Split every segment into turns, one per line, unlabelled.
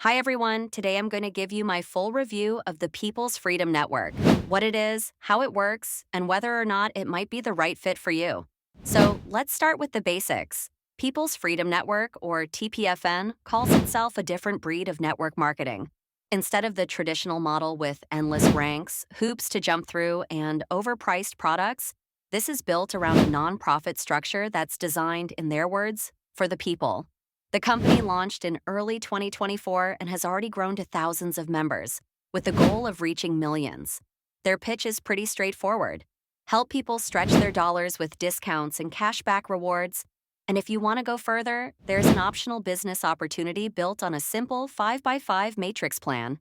Hi everyone, today I'm going to give you my full review of the People's Freedom Network, what it is, how it works, and whether or not it might be the right fit for you. So let's start with the basics. People's Freedom Network, or TPFN, calls itself a different breed of network marketing. Instead of the traditional model with endless ranks, hoops to jump through, and overpriced products, this is built around a nonprofit structure that's designed, in their words, for the people. The company launched in early 2024 and has already grown to thousands of members, with the goal of reaching millions. Their pitch is pretty straightforward. Help people stretch their dollars with discounts and cashback rewards. And if you want to go further, there's an optional business opportunity built on a simple 5x5 matrix plan.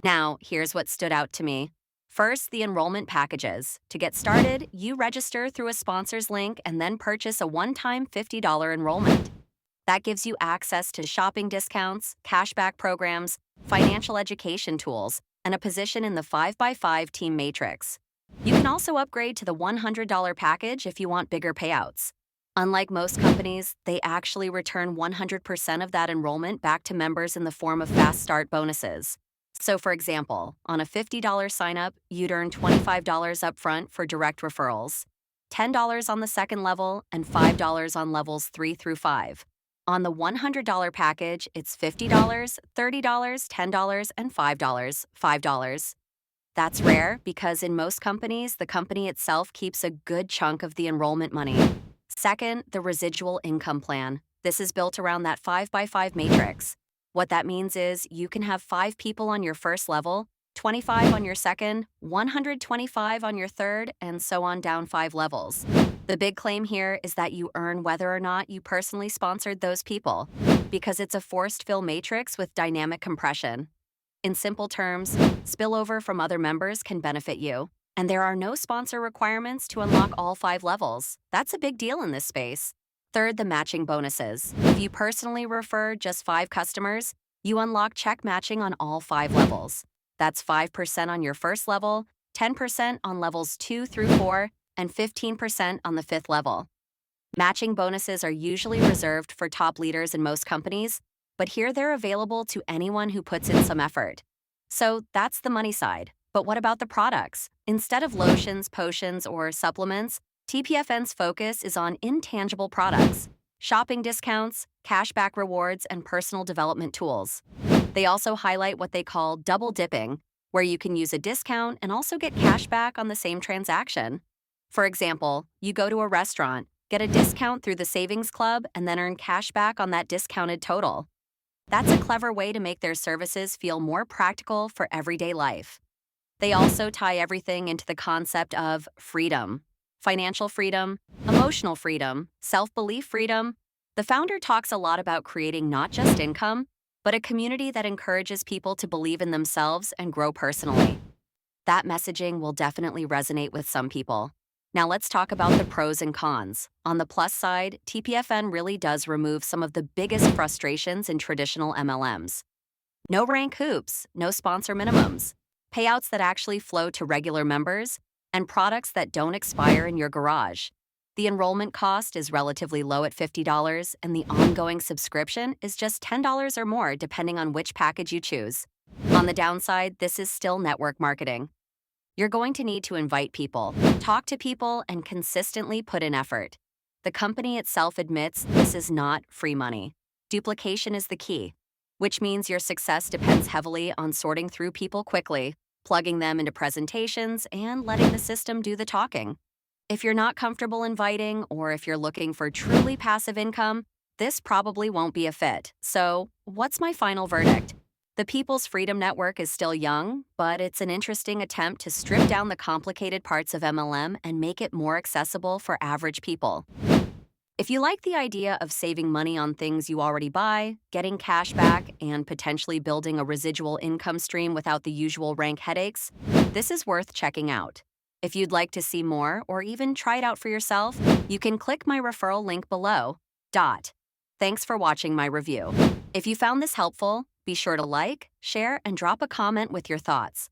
Now, here's what stood out to me. First, the enrollment packages. To get started, you register through a sponsor's link and then purchase a one-time $50 enrollment. That gives you access to shopping discounts, cashback programs, financial education tools, and a position in the 5x5 team matrix. You can also upgrade to the $100 package if you want bigger payouts. Unlike most companies, they actually return 100% of that enrollment back to members in the form of fast start bonuses. So, for example, on a $50 sign-up, you'd earn $25 upfront for direct referrals, $10 on the second level, and $5 on levels 3 through 5. On the $100 package, it's $50, $30, $10, and $5. $5. That's rare because in most companies, the company itself keeps a good chunk of the enrollment money. Second, the residual income plan. This is built around that 5x5 matrix. What that means is you can have 5 people on your first level, 25 on your second, 125 on your third, and so on down 5 levels. The big claim here is that you earn whether or not you personally sponsored those people, because it's a forced fill matrix with dynamic compression. In simple terms, spillover from other members can benefit you, and there are no sponsor requirements to unlock all 5 levels. That's a big deal in this space. Third, the matching bonuses. If you personally refer just 5 customers, you unlock check matching on all 5 levels. That's 5% on your first level, 10% on levels 2 through 4, and 15% on the 5th level. Matching bonuses are usually reserved for top leaders in most companies, but here they're available to anyone who puts in some effort. So that's the money side. But what about the products? Instead of lotions, potions, or supplements, TPFN's focus is on intangible products, shopping discounts, cashback rewards, and personal development tools. They also highlight what they call double dipping, where you can use a discount and also get cash back on the same transaction. For example, you go to a restaurant, get a discount through the Savings Club, and then earn cash back on that discounted total. That's a clever way to make their services feel more practical for everyday life. They also tie everything into the concept of freedom. Financial freedom, emotional freedom, self-belief freedom. The founder talks a lot about creating not just income, but a community that encourages people to believe in themselves and grow personally. That messaging will definitely resonate with some people. Now let's talk about the pros and cons. On the plus side, TPFN really does remove some of the biggest frustrations in traditional MLMs. No rank hoops, no sponsor minimums, payouts that actually flow to regular members, and products that don't expire in your garage. The enrollment cost is relatively low at $50, and the ongoing subscription is just $10 or more depending on which package you choose. On the downside, this is still network marketing. You're going to need to invite people, talk to people, and consistently put in effort. The company itself admits this is not free money. Duplication is the key, which means your success depends heavily on sorting through people quickly, plugging them into presentations, and letting the system do the talking. If you're not comfortable inviting, or if you're looking for truly passive income, this probably won't be a fit. So, what's my final verdict? The People's Freedom Network is still young, but it's an interesting attempt to strip down the complicated parts of MLM and make it more accessible for average people. If you like the idea of saving money on things you already buy, getting cash back, and potentially building a residual income stream without the usual rank headaches, this is worth checking out. If you'd like to see more or even try it out for yourself, you can click my referral link below. Thanks for watching my review. If you found this helpful, be sure to like, share, and drop a comment with your thoughts.